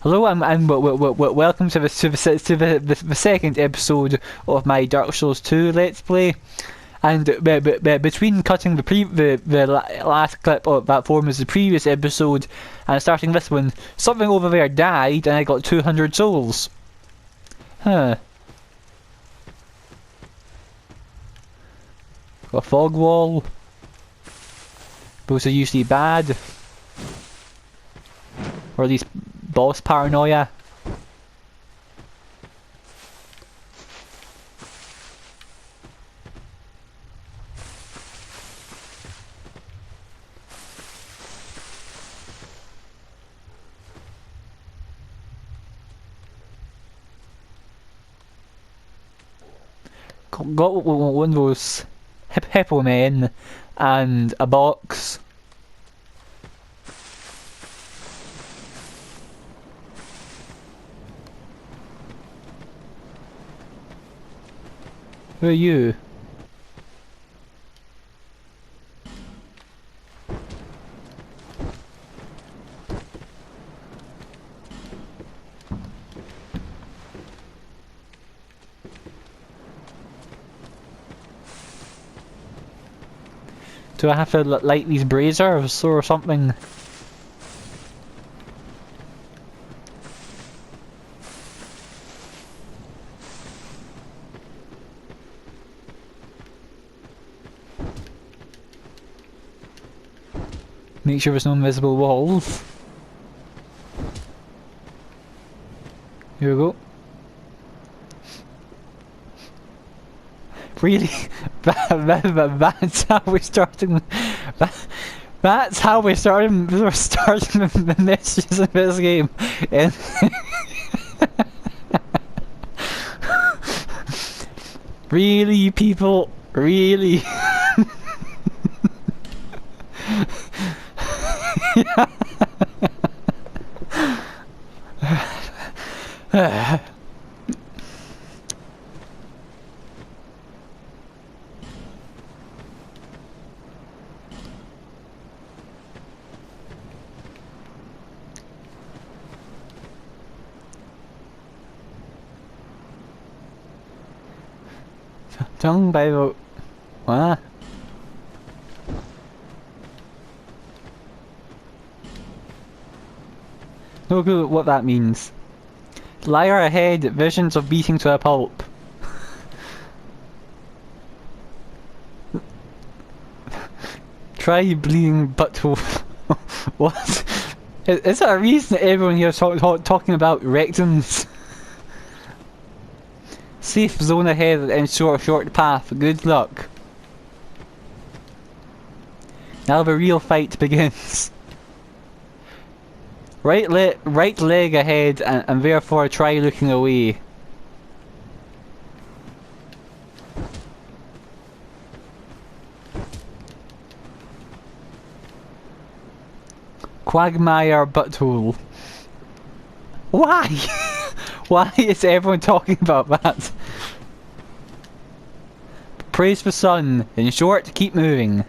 Hello, and welcome to the second episode of my Dark Souls 2 Let's Play. And between cutting the last clip of that form as the previous episode and starting this one, something over there died and I got 200 souls. Huh. Got a fog wall. Those are usually bad. Or at least boss paranoia. Got one of those hippo men and a box. Who are you? Do I have to light these braziers or something? Make sure there's no invisible walls. Here we go. Really? That's how we're starting. That's how we're starting. We're starting the messages in this game. And really, people? Really? Tongue by the... What? No clue what that means. Liar ahead, visions of beating to a pulp. Try bleeding butthole. What? Is there a reason that everyone here is talking about rectums? Safe zone ahead and short path. Good luck. Now the real fight begins. Right leg ahead and therefore try looking away. Quagmire butthole. Why? Why is everyone talking about that? Praise the sun. In short, keep moving.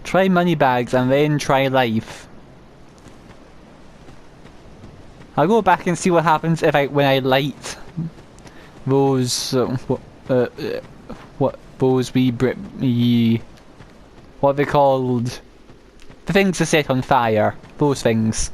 Try money bags and then try life. I'll go back and see what happens if when I light those what those what are they called? The things to set on fire. Those things.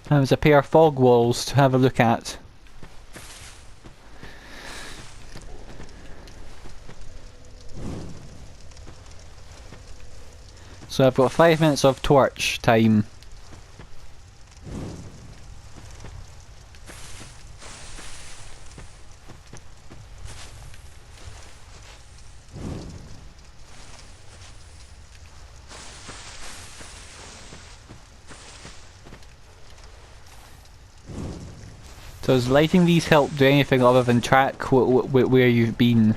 There's a pair of fog walls to have a look at. So I've got 5 minutes of torch time. Does lighting these help do anything other than track where you've been?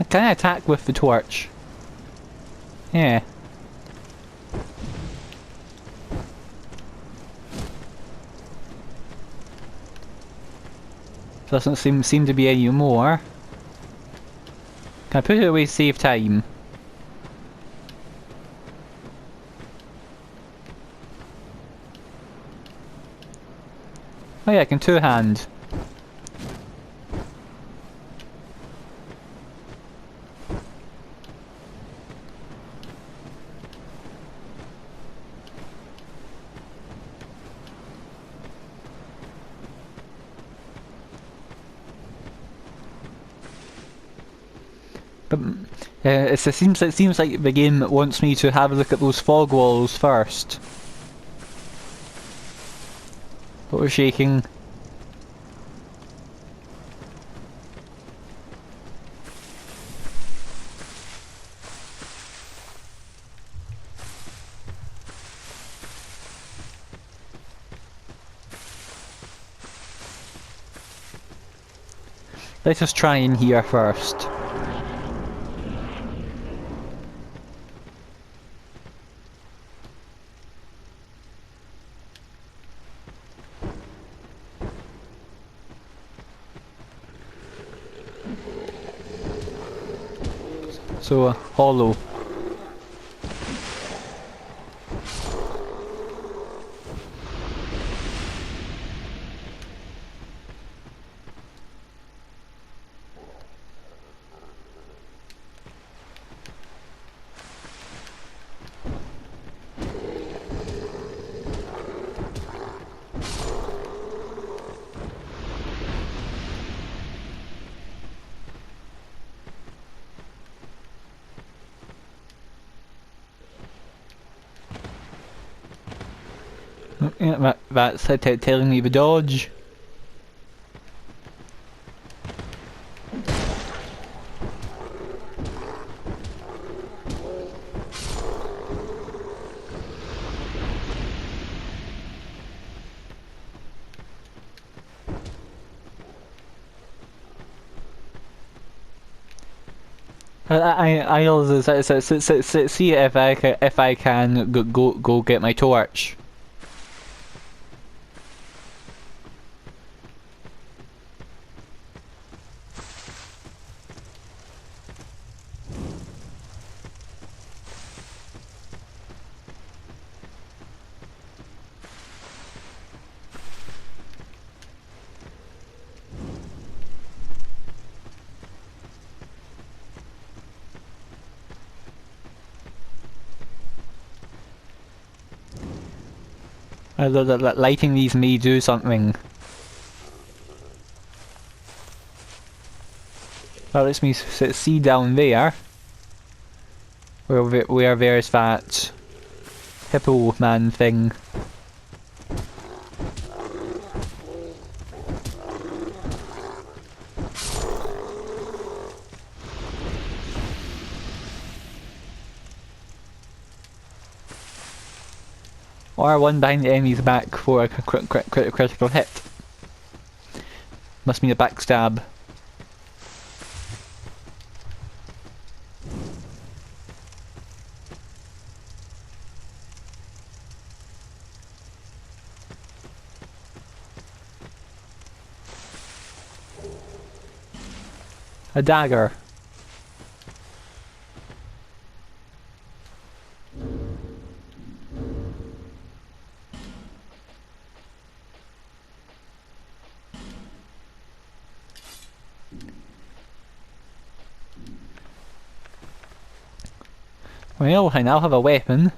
Can I attack with the torch? Yeah. Doesn't seem to be any more. Can I put it away to save time? Oh yeah, I can two-hand. But it seems like the game wants me to have a look at those fog walls first. But we're shaking. Let us try in here first. So, hollow. Yeah, that's telling me the dodge. I'll see if I can go get my torch. Lighting these may do something. That lets me see down there. Where there's that hippo man thing. R1 behind the enemy's back for a critical hit. Must mean a backstab. A dagger. Well, I now have a weapon.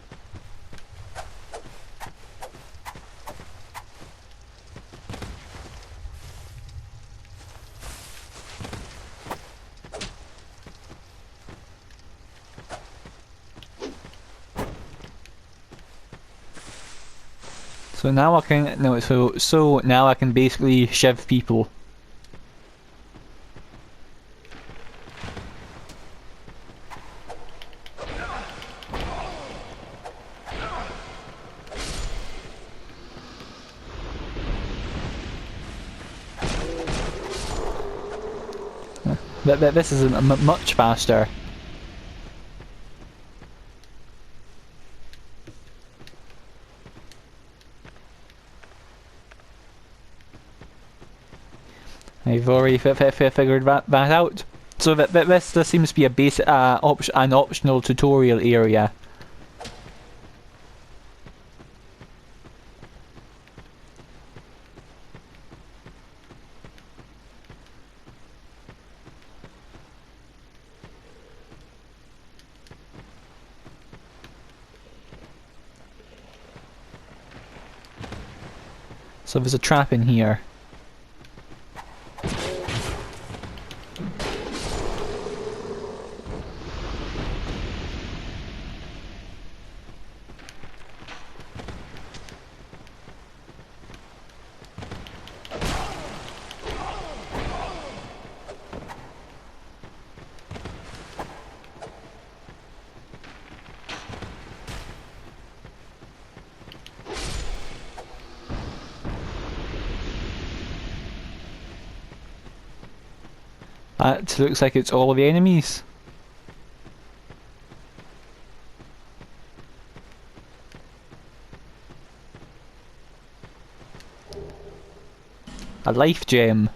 So now I can so now I can basically shiv people. But this is much faster. I've already figured that out. So this seems to be a basic, an optional tutorial area. So there's a trap in here. That looks like it's all the enemies. A life gem.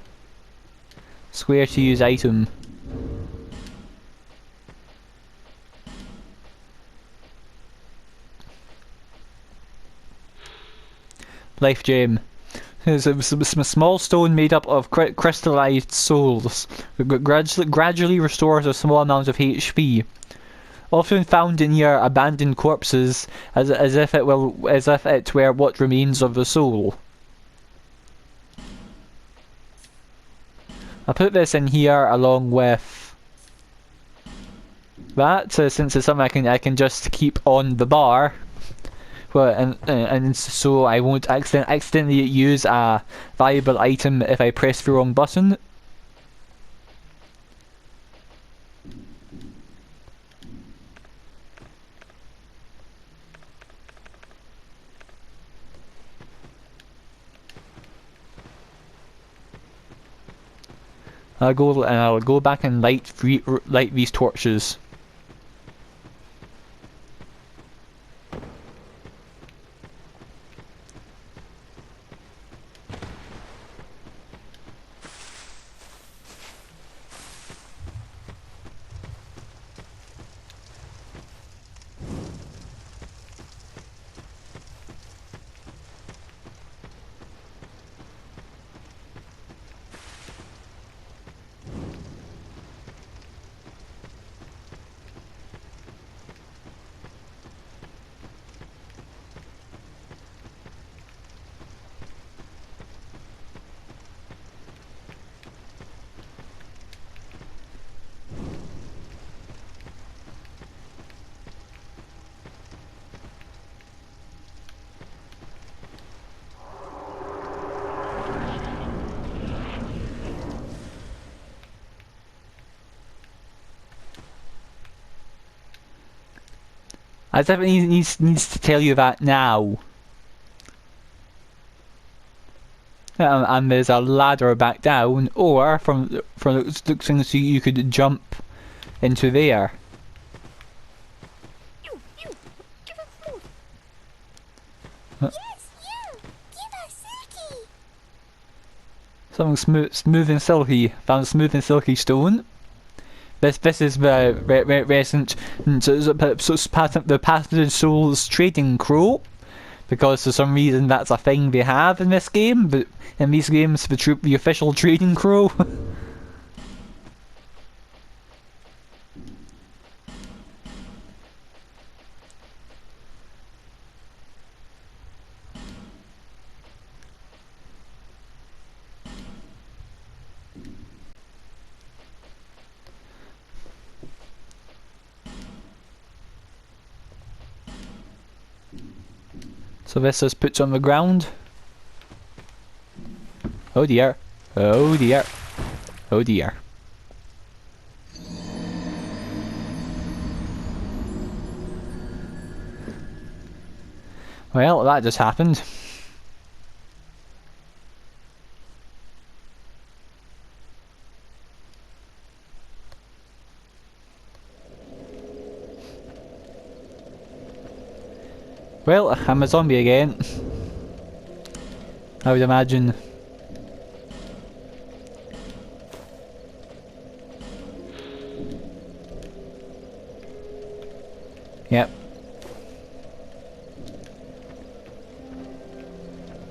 Square to use item. Life gem. There's a small stone made up of crystallized souls. It gradually restores a small amount of HP. Often found near abandoned corpses, as if it were what remains of the soul. I put this in here along with that, since it's something I can just keep on the bar. Well, and so I won't accidentally use a valuable item if I press the wrong button. I'll go back and light these torches. As if it needs to tell you that now. And there's a ladder back down, or from looking so you could jump into there. Something smooth and silky. Found a smooth and silky stone. This is the recent the patented souls trading crow, because for some reason that's a thing they have in this game. But in these games, the official trading crow. So this is put on the ground. Oh dear. Oh dear. Oh dear. Well, that just happened. Well, I'm a zombie again. I would imagine. Yep.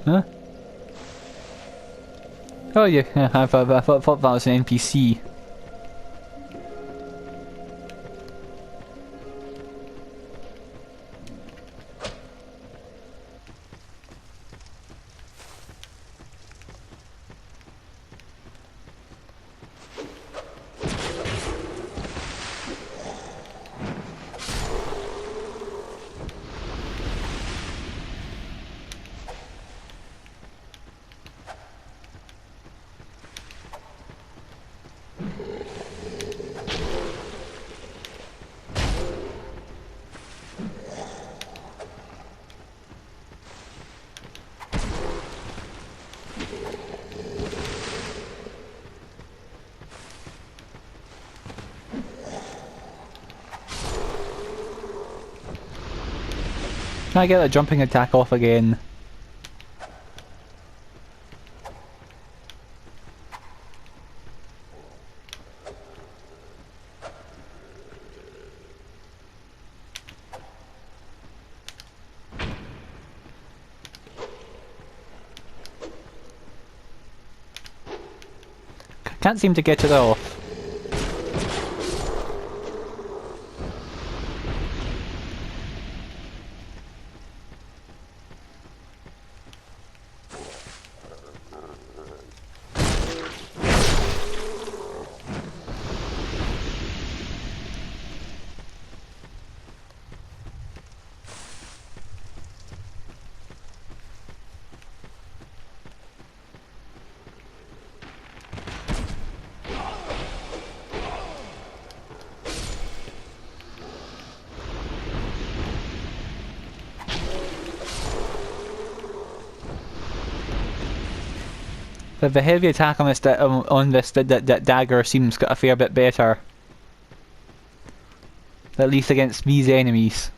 Huh? Oh yeah, I thought that was an NPC. Can I get that jumping attack off again? Can't seem to get it off. The heavy attack on this dagger seems got a fair bit better. At least against these enemies.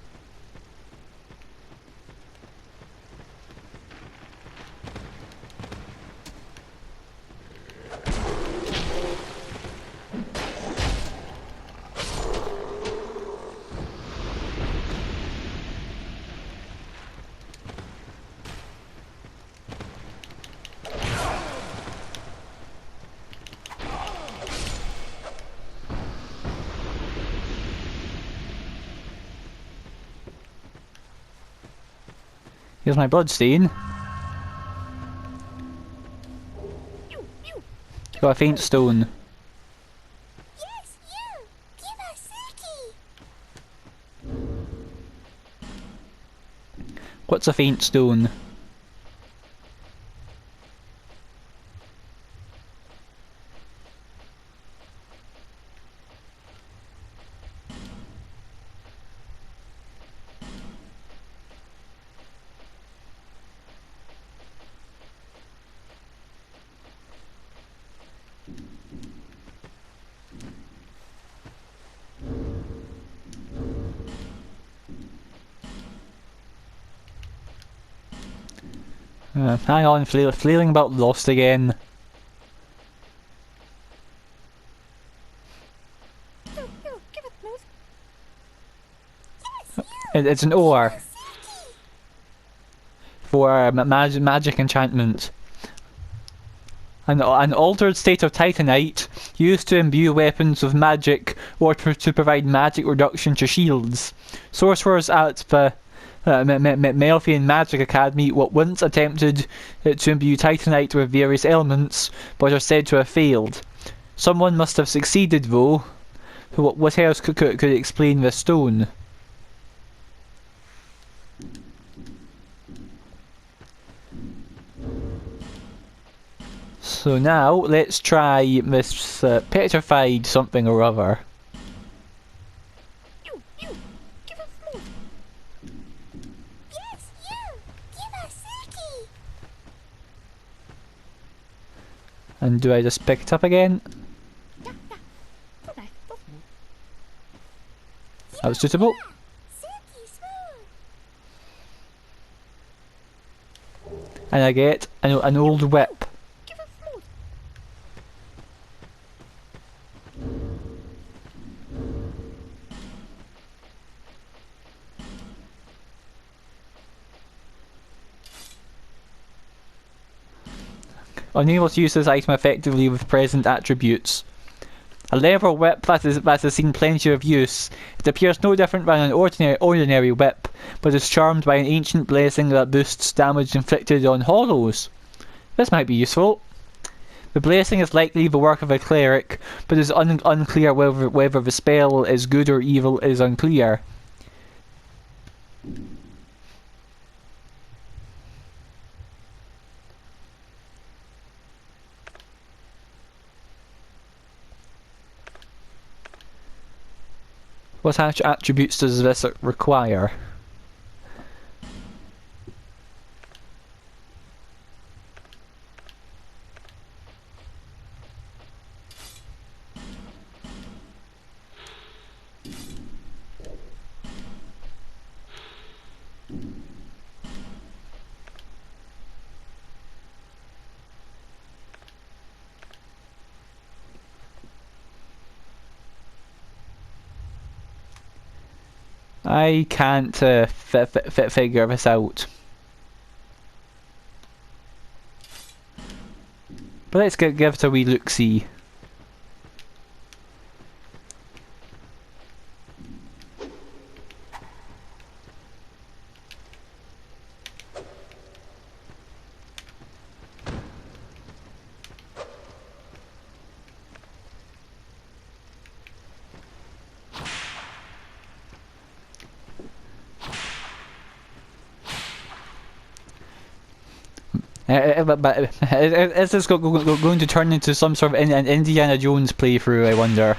Here's my bloodstain. Got a faint stone. Yes, you! Give us Suki! What's a faint stone? Hang on, flailing about lost again. Yo, give it close. Yes, you! It's an ore Give us Suki! for magic enchantment. An altered state of titanite used to imbue weapons with magic or to provide magic reduction to shields. Sorcerers at the Melfian Magic Academy once attempted to imbue titanite with various elements, but are said to have failed. Someone must have succeeded though. What else could explain the stone? So now let's try this petrified something or other. You! Give us more! Yes, you! Give us Suki! And do I just pick it up again? Yeah. So nice, so smooth. That was suitable. Suki smooth! and I get an old whip. Give us more. Unable to use this item effectively with present attributes. A lever whip that has seen plenty of use. It appears no different than an ordinary whip, but is charmed by an ancient blessing that boosts damage inflicted on hollows. This might be useful. The blessing is likely the work of a cleric, but it is unclear whether the spell is good or evil is unclear. What attributes does this require? I can't figure this out. But let's give it a wee look-see. But is this going to turn into some sort of an Indiana Jones playthrough, I wonder?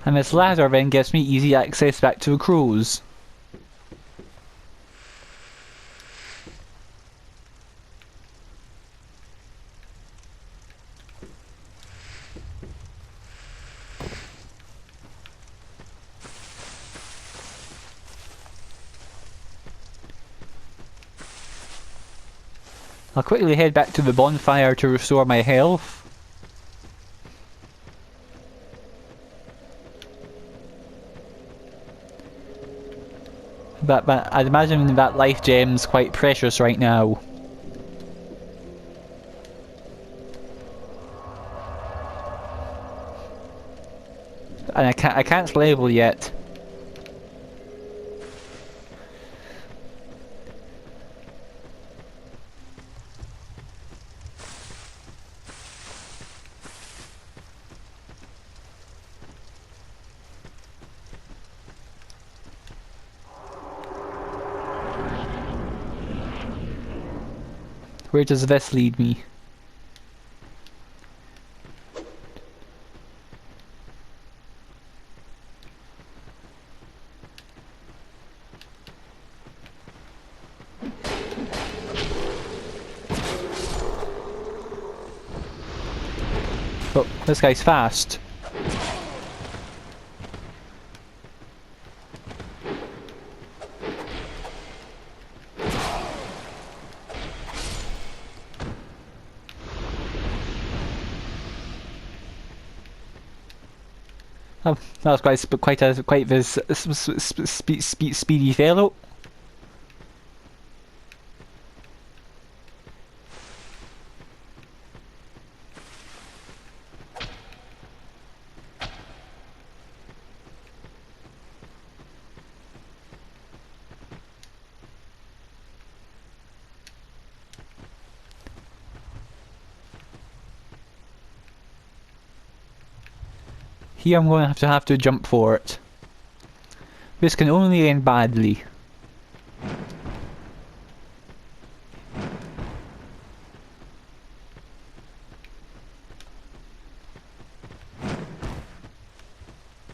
And this ladder then gives me easy access back to the crows. I'll quickly head back to the bonfire to restore my health. But I'd imagine that life gem's quite precious right now. And I can't level yet. Where does this lead me? Oh, this guy's fast. Oh, that was quite this speedy fellow. Here I'm going to have to jump for it. This can only end badly.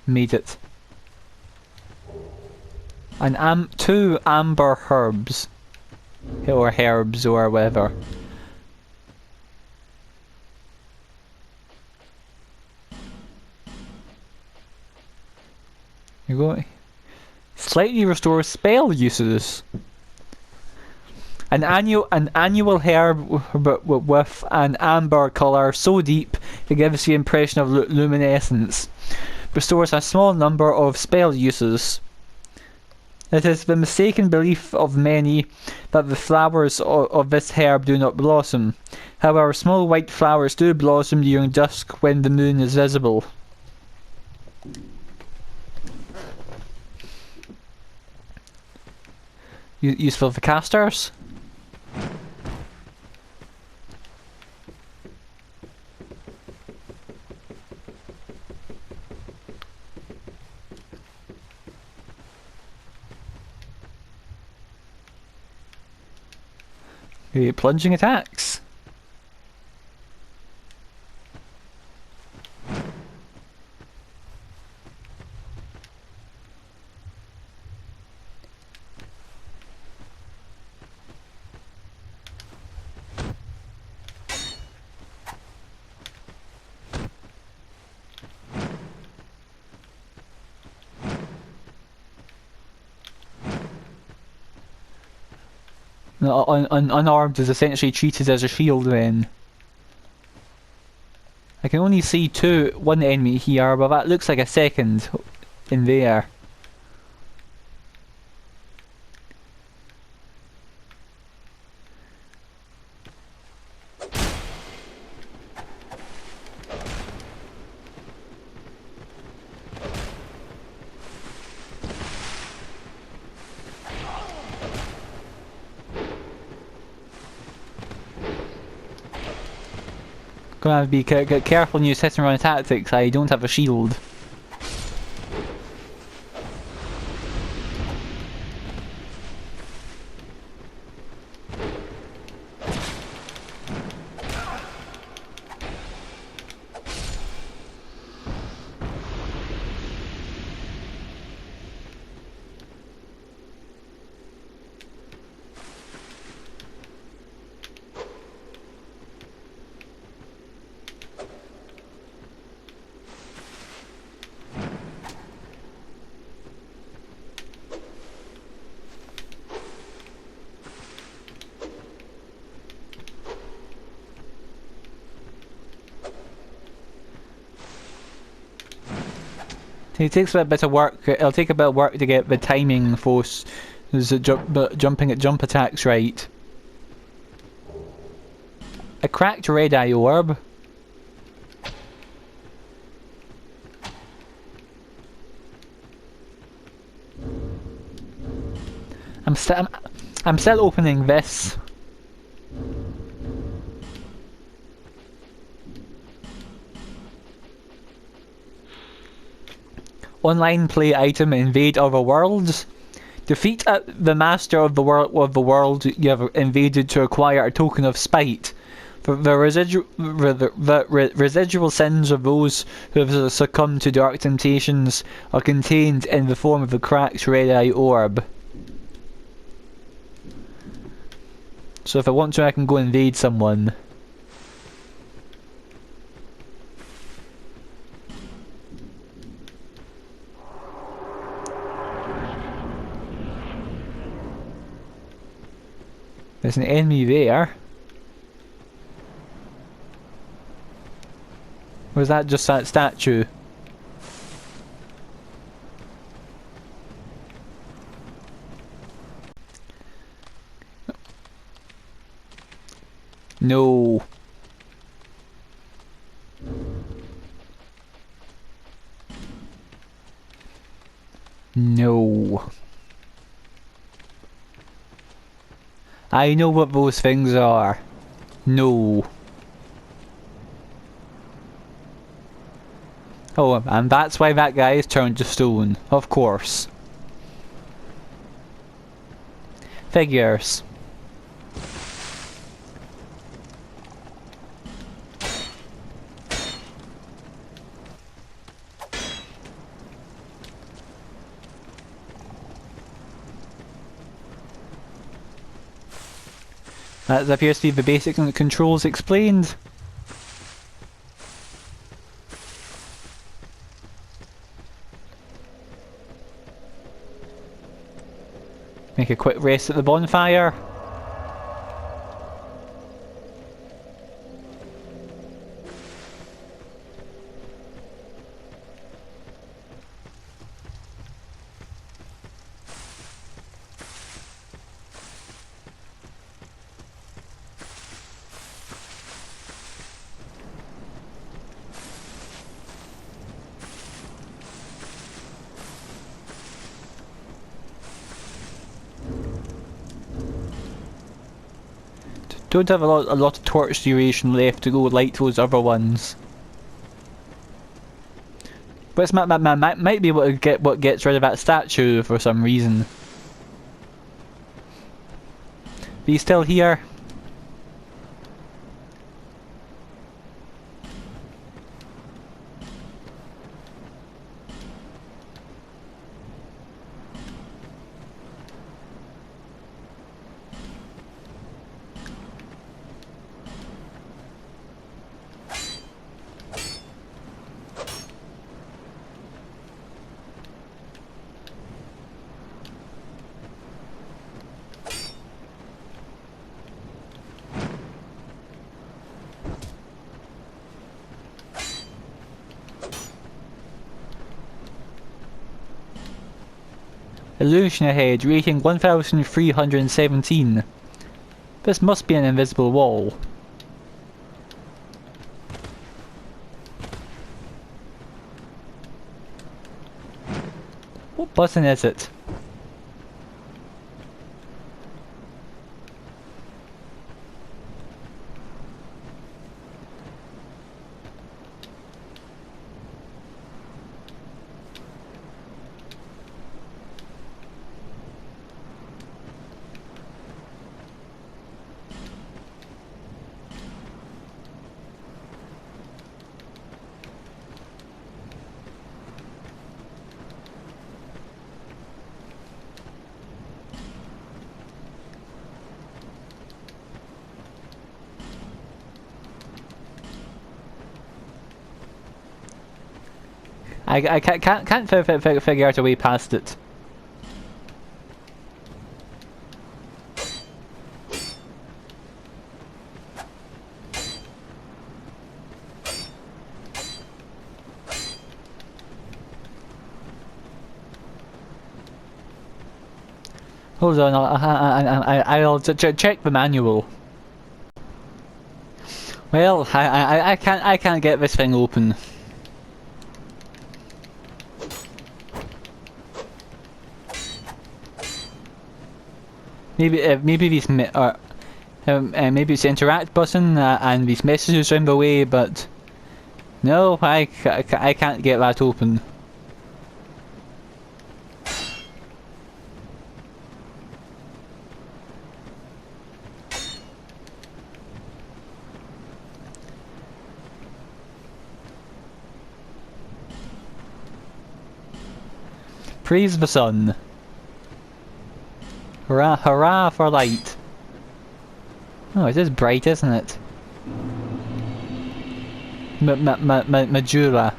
Made it. And 2 amber herbs. Or herbs or whatever. You go. Slightly restores spell uses. An annual herb with an amber colour so deep it gives the impression of luminescence. Restores a small number of spell uses. It is the mistaken belief of many that the flowers of this herb do not blossom. However, small white flowers do blossom during dusk when the moon is visible. Useful for casters. Plunging attacks. Unarmed is essentially treated as a shield then. I can only see one enemy here, but that looks like a second in there. Gonna have to be careful when you set and run tactics. I don't have a shield. It takes a bit of work. It'll take a bit of work to get the timing for jumping at jump attacks right. A cracked red eye orb. I'm still opening this. Online play item: invade other worlds. Defeat the master of the world you have invaded to acquire a token of spite. The residual sins of those who have succumbed to dark temptations are contained in the form of the cracked red eye orb. So if I want to, I can go invade someone. There's an enemy there. Or is that just that statue? No. No. I know what those things are. No. Oh, and that's why that guy is turned to stone. Of course. Figures. That appears to be the basic controls explained. Make a quick rest at the bonfire. Don't have a lot of torch duration left to go like those other ones. But it's might be able to get what gets rid of that statue for some reason. Are you still here? Illusion ahead, rating 1317. This must be an invisible wall. What button is it? I can't figure out a way past it. Hold on, I'll check the manual. Well, I can't get this thing open. Maybe these maybe it's the interact button and these messages are in the way, but no, I can't get that open. Praise the sun. Hurrah, hurrah for light. Oh, it is bright, isn't it? Majula.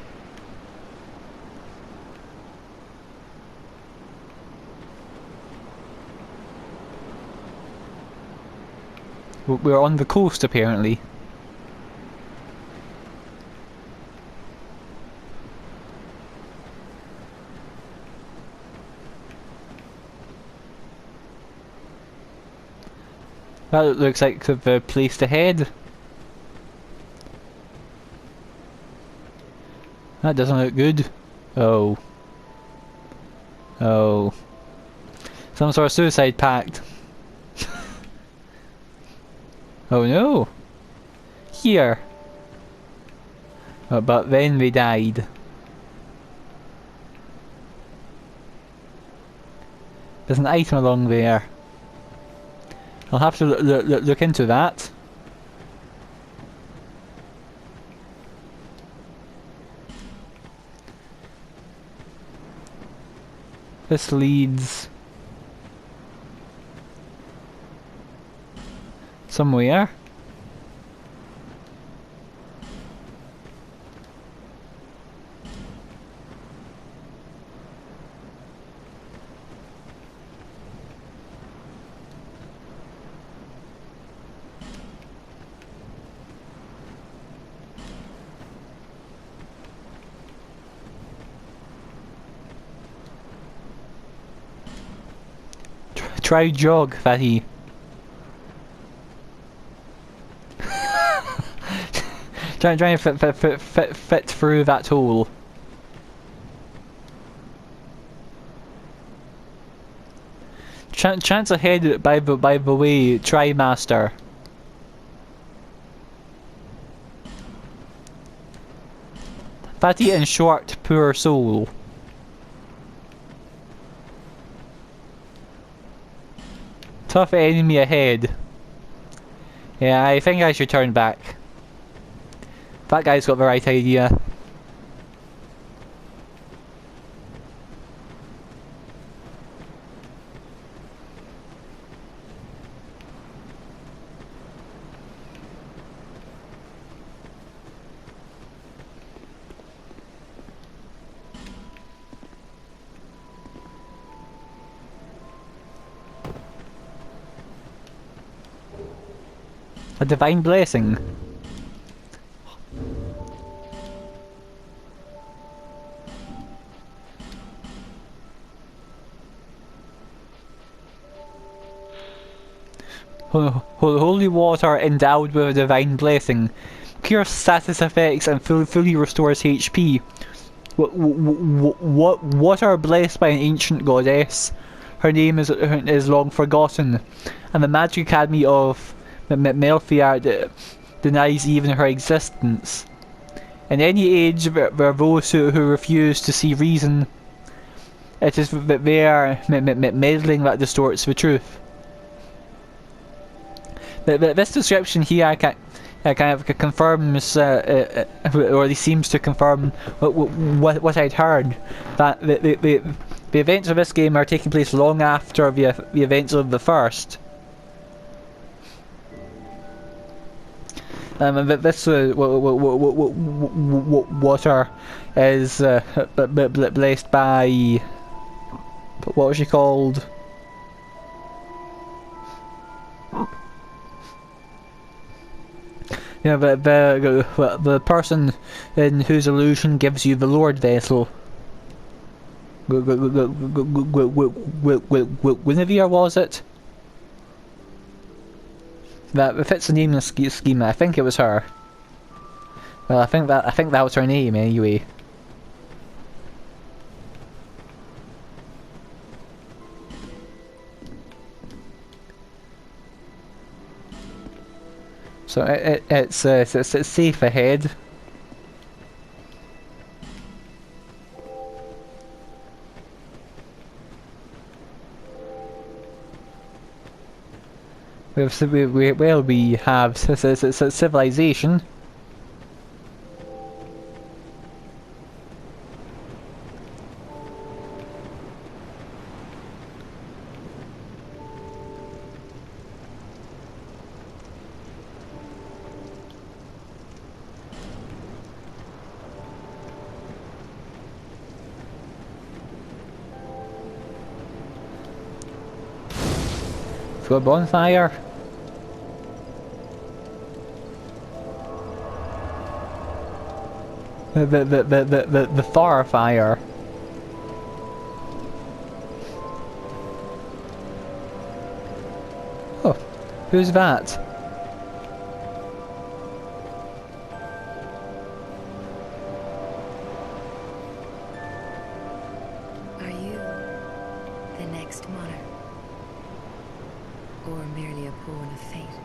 We're on the coast, apparently. That looks like the place ahead. That doesn't look good. Oh. Oh. Some sort of suicide pact. Oh no. Here. Oh, but then they died. There's an item along there. I'll have to look into that. This leads somewhere. Try jog, fatty. Try and fit through that hole. Chance ahead, by the way, try master. Fatty and short, poor soul. Tough enemy ahead. Yeah, I think I should turn back. That guy's got the right idea. A divine blessing. Holy water endowed with a divine blessing. Cures status effects and fully restores HP. Water blessed by an ancient goddess. Her name is long forgotten, and the Magic Academy of Melfiard denies even her existence. In any age, there are those who refuse to see reason. It is their meddling that distorts the truth. This description here kind of confirms, or at least seems to confirm what I'd heard, that the events of this game are taking place long after the events of the first. This water is blessed by, what was she called? Yeah, the person in whose illusion gives you the Lord vessel. Guinevere, was it? That fits the naming scheme. I think it was her. Well, I think that was her name anyway. So it's safe ahead. We have civilization. To a bonfire. The Thor fire. Oh, who's that? Are you the next monarch? Or merely a pawn of fate?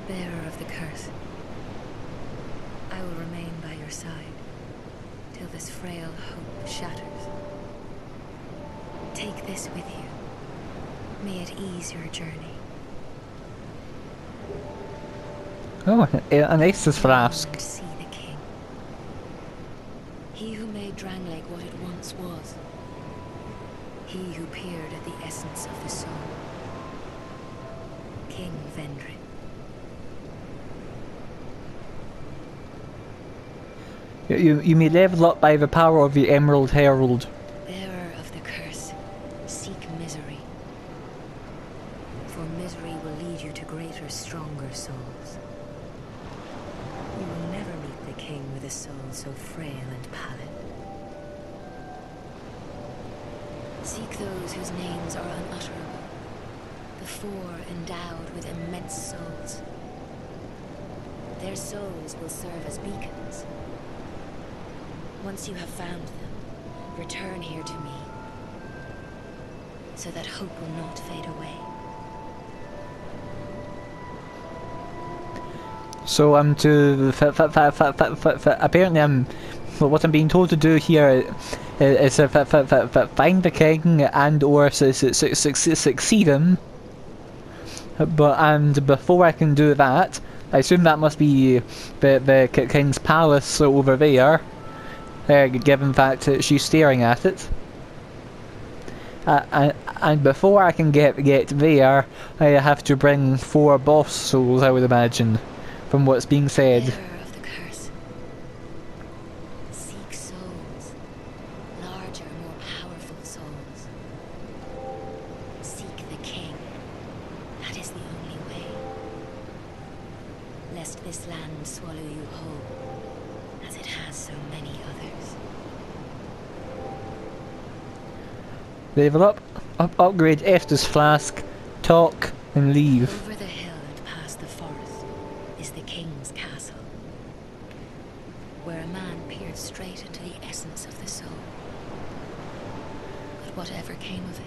Bearer of the curse, I will remain by your side till this frail hope shatters. Take this with you. May it ease your journey. Oh, an Aces flask. And see the king. He who made Drangleic what it once was. He who peered at the essence of the soul. King You may level up by the power of the Emerald Herald. Bearer of the curse, seek misery. For misery will lead you to greater, stronger souls. You will never meet the king with a soul so frail and pallid. Seek those whose names are unutterable, the four endowed with immense souls. Their souls will serve as beacons. Once you have found them, return here to me, so that hope will not fade away. So I'm to apparently what I'm being told to do here is find the king and or succeed him. But before I can do that, I assume that must be the king's palace over there. Given that she's staring at it. And before I can get there, I have to bring 4 boss souls, I would imagine, from what's being said. Bearer of the curse, seek souls, larger, more powerful souls. Seek the king. That is the only way. Lest this land swallow you whole, as it has so many others. Level up, upgrade Estus Flask, talk, and leave. Over the hill and past the forest is the king's castle, where a man peered straight into the essence of the soul. But whatever came of it,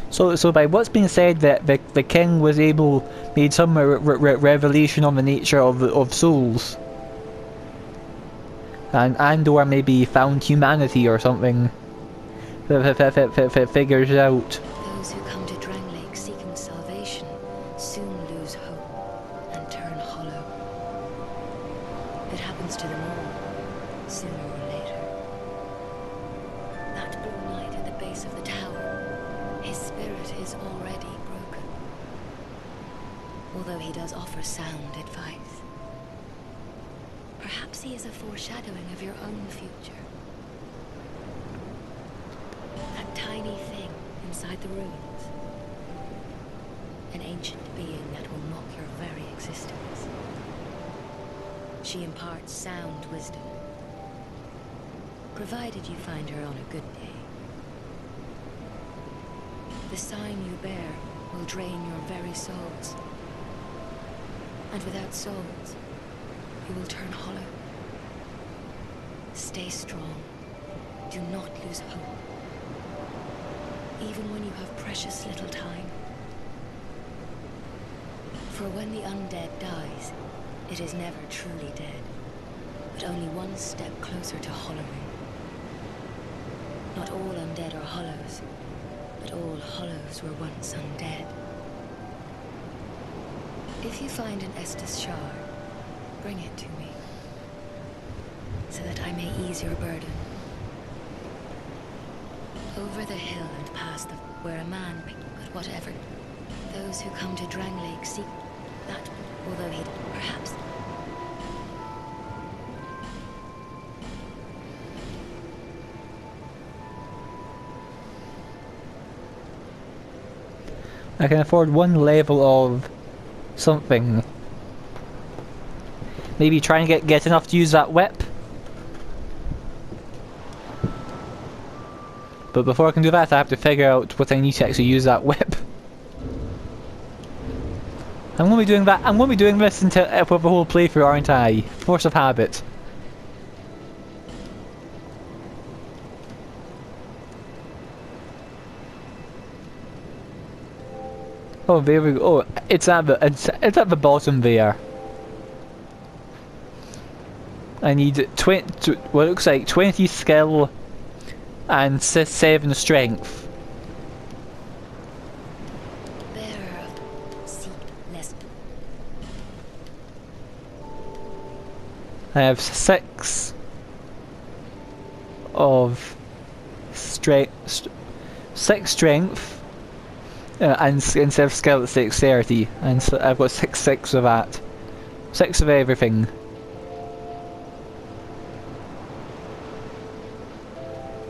So by what's been said, that the king was made some revelation on the nature of souls, and or maybe found humanity or something. Figures out. those who come to Drangleic seeking salvation soon lose hope and turn hollow. It happens to them all, sooner or later. That blue knight at the base of the tower, his spirit is already broken. Although he does offer sound advice. Perhaps he is a foreshadowing of your own future. That tiny thing inside the ruins. An ancient being that will mock your very existence. She imparts sound wisdom, provided you find her on a good day. The sign you bear will drain your very souls. And without souls, you will turn hollow. Stay strong. Do not lose hope. Even when you have precious little time. For when the undead dies, it is never truly dead, but only one step closer to hollowing. Not all undead are hollows, but all hollows were once undead. If you find an Estus shard, bring it to me, so that I may ease your burden. Over the hill and past where a man but whatever. Those who come to Drangleic seek that, although he perhaps. I can afford 1 level of something. Maybe try and get enough to use that whip. But before I can do that, I have to figure out what I need to actually use that whip. I'm gonna be doing that. I'm gonna be doing this until for the whole playthrough, aren't I? Force of habit. Oh, there we go. Oh, it's at the bottom there. I need 20. What looks like 20 skill and 7 strength. Bearer of seek less. I have 6 of strength, 6 strength, and instead of skill it's dexterity, and so I've got 6 of that. 6 of everything.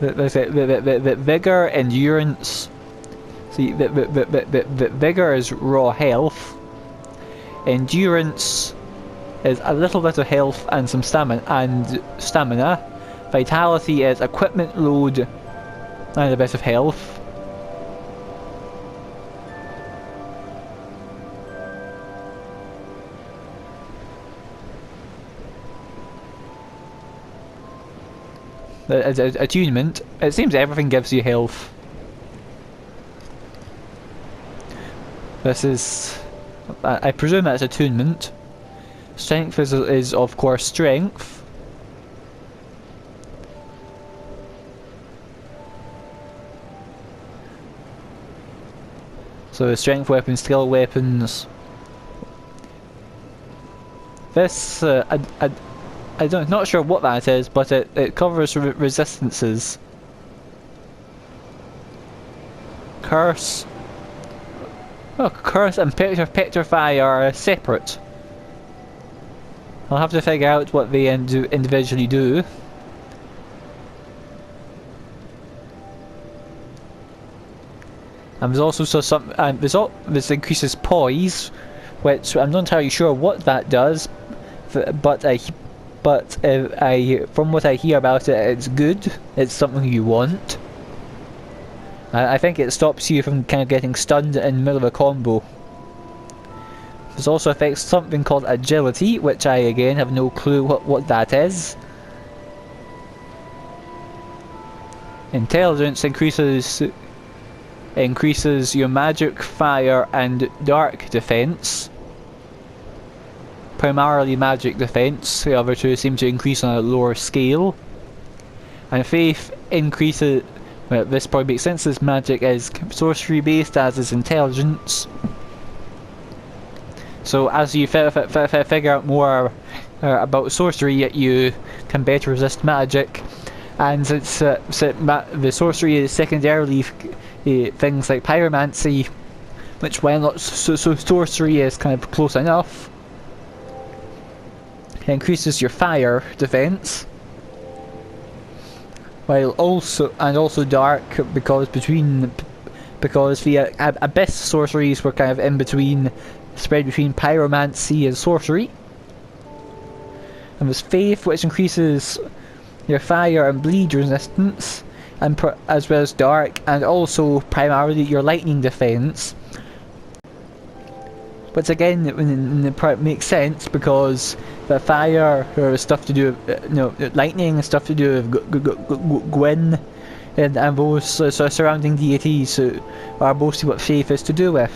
The vigor, endurance. See, the vigor is raw health. Endurance is a little bit of health and some stamina. Vitality is equipment load and a bit of health. Attunement. It seems everything gives you health. This is... I presume that's attunement. Strength is of course strength. So strength weapons, skill weapons. This, not sure what that is, but it covers resistances. Curse. Oh, curse and petrify are separate. I'll have to figure out what they individually do. And there's also some. This increases poise, which I'm not entirely sure what that does, but from what I hear about it, it's good. It's something you want. I think it stops you from kind of getting stunned in the middle of a combo. This also affects something called agility, which I again have no clue what that is. Intelligence increases your magic, fire and dark defense. Primarily magic defense, the other two seem to increase on a lower scale. And faith increases, well, this probably makes sense as magic is sorcery based, as is intelligence. So as you figure out more about sorcery, you can better resist magic. And since the sorcery is secondarily things like pyromancy, which while not sorcery is kind of close enough, it increases your fire defense, while also dark, because the abyss sorceries were kind of in between, spread between pyromancy and sorcery. And there's faith, which increases your fire and bleed resistance, and as well as dark, and also primarily your lightning defense. Which again makes sense, because the fire has stuff to do with lightning, stuff to do with Gwyn, and those surrounding deities are mostly what faith is to do with.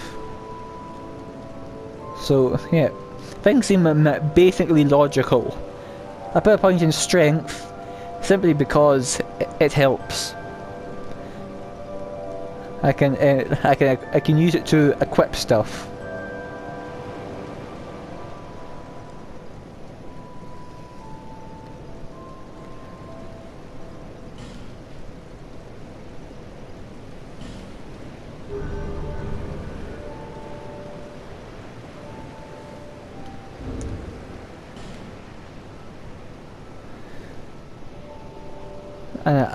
So yeah, things seem basically logical. I put a point in strength simply because it helps. I can use it to equip stuff.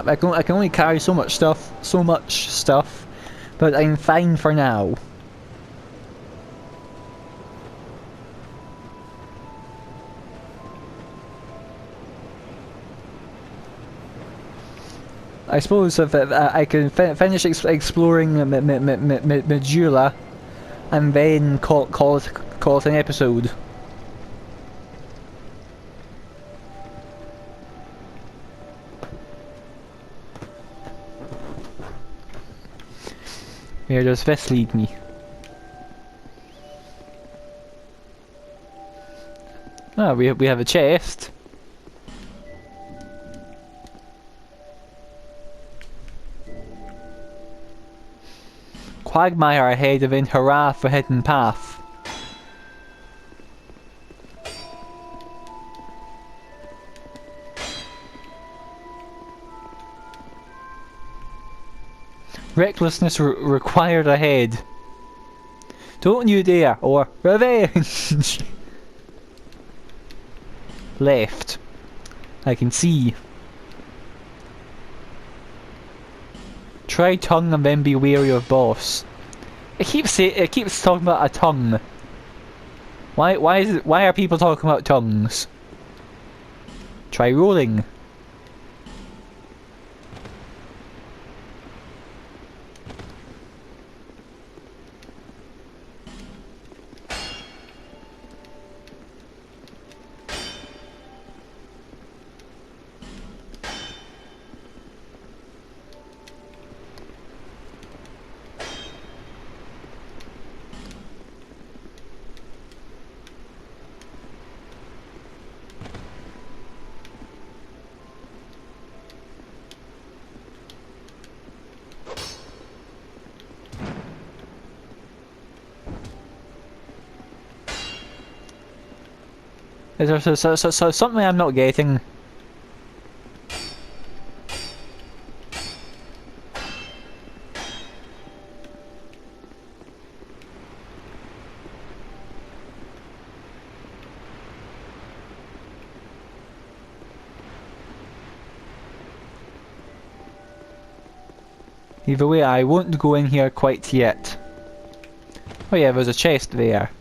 I can only carry so much stuff, but I'm fine for now. I suppose if I can finish exploring Majula, and then call it an episode. Where does this lead me? Ah, we have a chest. Quagmire ahead of in hurrah for hidden path. Recklessness required ahead. Don't you dare, or revenge! left. I can see. Try tongue and then be wary of boss. It keeps talking about a tongue. Why are people talking about tongues? Try rolling. Is there something I'm not getting? Either way, I won't go in here quite yet. Oh yeah, there's a chest there.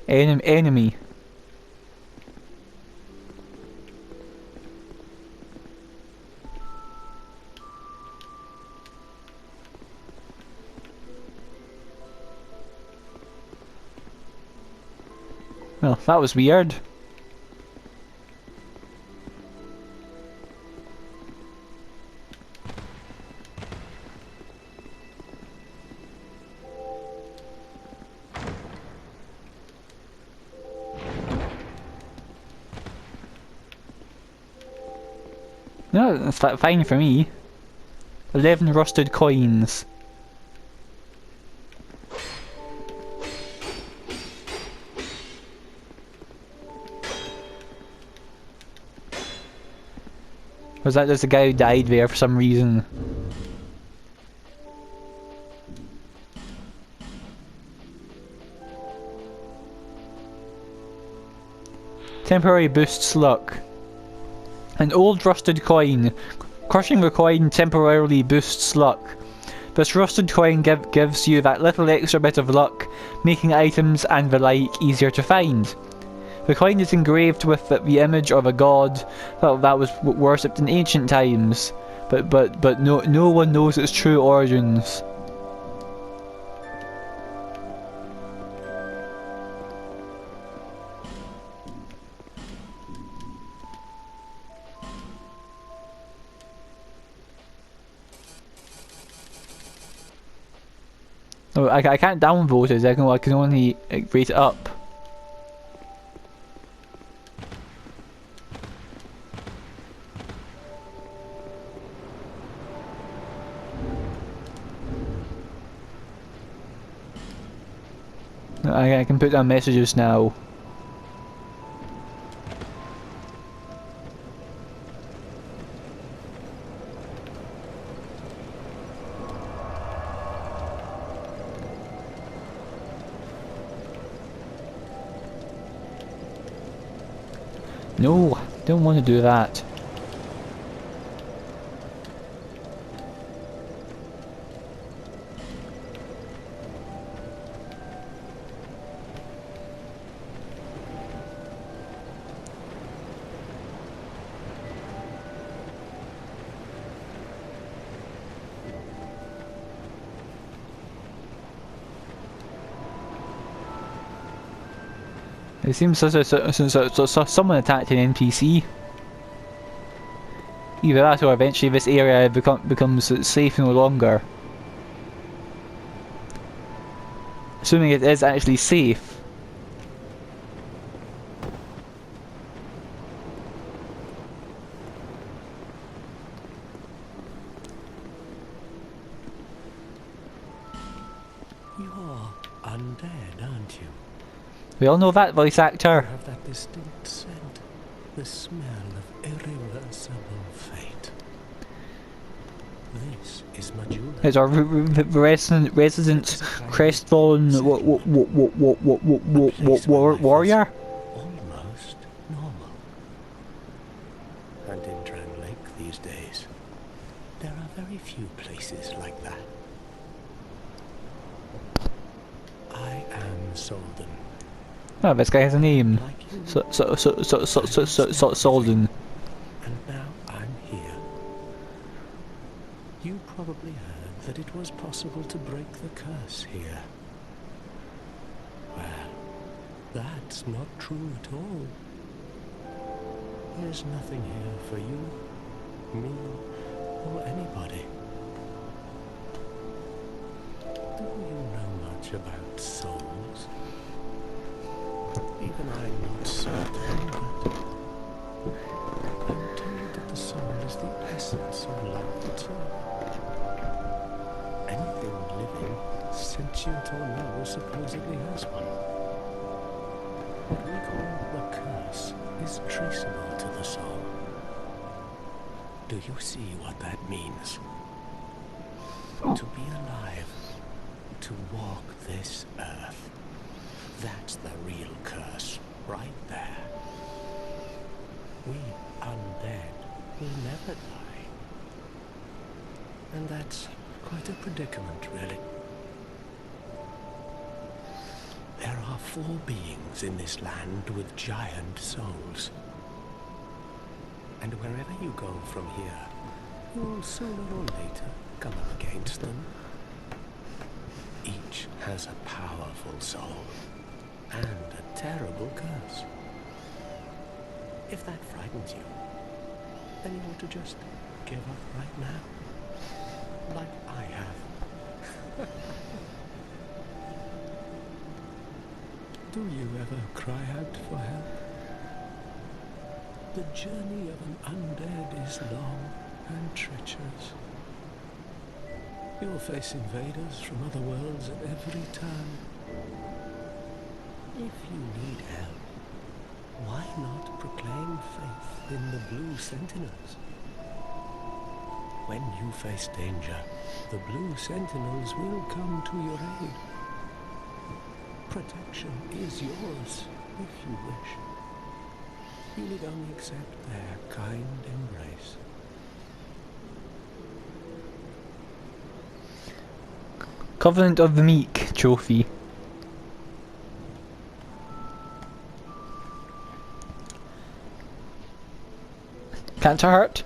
Enemy. Well, that was weird. No, that's fine for me. 11 rusted coins. Was that just a guy who died there for some reason? Temporary boosts luck. An old rusted coin. Crushing the coin temporarily boosts luck. This rusted coin gives you that little extra bit of luck, making items and the like easier to find. The coin is engraved with the image of a god that was worshipped in ancient times, but no one knows its true origins. Oh, I can't downvote it. I can only rate it up. I can put down messages now. No, don't want to do that. It seems someone attacked an NPC. Either that or eventually this area becomes safe no longer. Assuming it is actually safe. We all know that voice You actor. have that distinct scent, the smell of irreversible fate. This is Majula. It's our resident crestfallen warrior. Almost normal. And in Dran Lake these days, there are very few places like that. I am Solden. Oh, this guy has a name. Like you, Solden. and now I'm here. You probably heard that it was possible to break the curse here. Well, that's not true at all. There's nothing here for you, me, or anybody. Do you know much about souls? Even I'm not certain, but I'm told that the soul is the essence of life itself. Anything living, sentient or no, supposedly has one. What we call the curse is traceable to the soul. Do you see what that means? To be alive, to walk this earth. That's the real curse, right there. We undead will never die. And that's quite a predicament, really. There are 4 beings in this land with giant souls. And wherever you go from here, you'll sooner or later come up against them. Each has a powerful soul and a terrible curse. If that frightens you, then you ought to just give up right now, like I have. Do you ever cry out for help? The journey of an undead is long and treacherous. You'll face invaders from other worlds at every turn. If you need help, why not proclaim faith in the Blue Sentinels? When you face danger, the Blue Sentinels will come to your aid. Protection is yours, if you wish. You need only accept their kind embrace. Covenant of the Meek trophy. Can't hurt.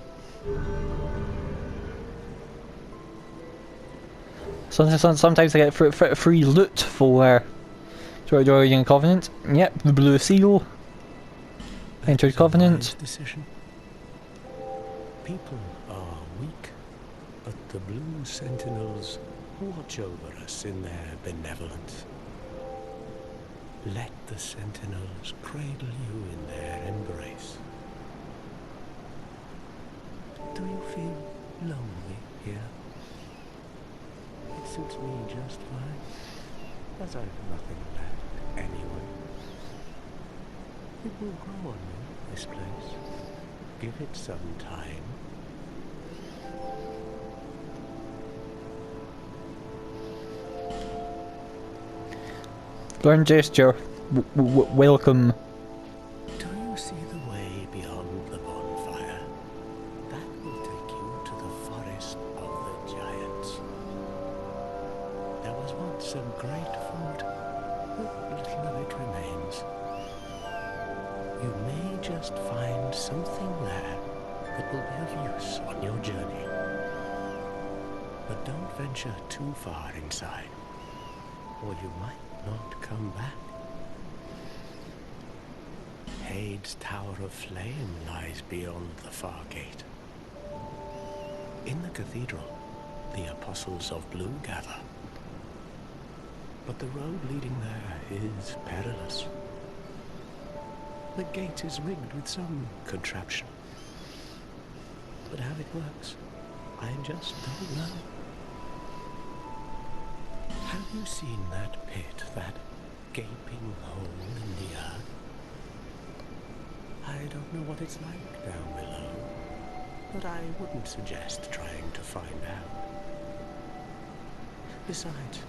Sometimes I get free loot for joining a covenant. Yep, the blue seal. Entered covenant. Decision. People are weak, but the Blue Sentinels watch over us in their benevolence. Let the Sentinels cradle you in their embrace. Do you feel lonely here? It suits me just fine, as I've nothing left anyway. It will grow on you, this place. Give it some time. Learn gesture. Welcome. Do you see the way beyond the bonfire? That will take you to the forest of the giants. There was once some great food, but little of it remains. You may just find something there that will be of use on your journey. But don't venture too far inside, or you might not come back. Hade's Tower of Flame lies beyond the far gate. In the cathedral, the Apostles of Blue gather. But the road leading there is perilous. The gate is rigged with some contraption. But how it works, I just don't know. Have you seen that pit, that gaping hole in the earth? I don't know what it's like down below, but I wouldn't suggest trying to find out. Besides,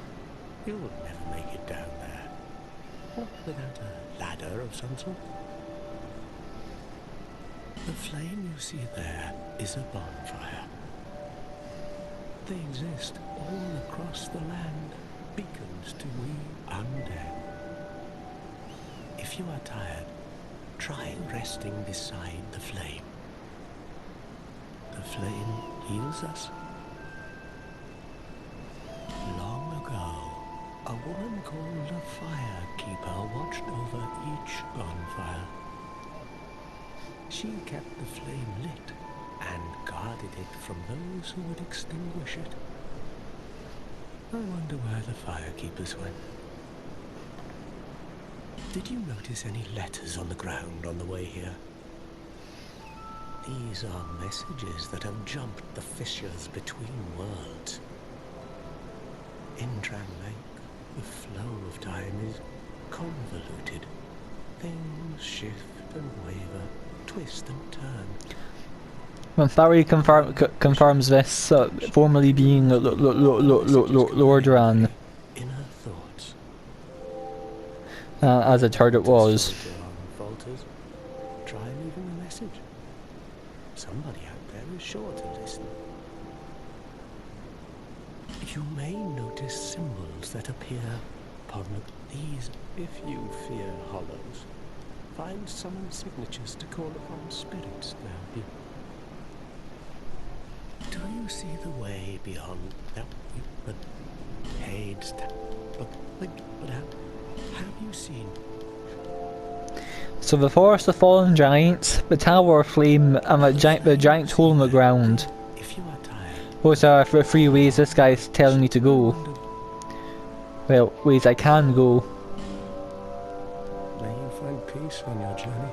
you'll never make it down there. Not without a ladder of some sort. The flame you see there is a bonfire. They exist all across the land, beacons to we undead. If you are tired, try resting beside the flame. The flame heals us. Long ago, a woman called a firekeeper watched over each bonfire. She kept the flame lit and guarded it from those who would extinguish it. I wonder where the firekeepers went. Did you notice any letters on the ground on the way here? These are messages that have jumped the fissures between worlds. In Dran Lake, the flow of time is convoluted. Things shift and waver, twist and turn. When Barry confirms this, formerly being Lord Ran, In her thoughts. as I'd heard it was. Soldier on falters. Try leaving a message. Somebody out there is sure to listen. You may notice symbols that appear upon these. If you fear hollows, find summon signatures to call upon spirits there. Do you see the way beyond that? But have you seen? So the Forest of Fallen Giants, the Tower of Flame, and the giant hole in the ground. If you are tired, Those are the three ways this guy's telling me to go. Well, ways I can go. may you find peace on your journey.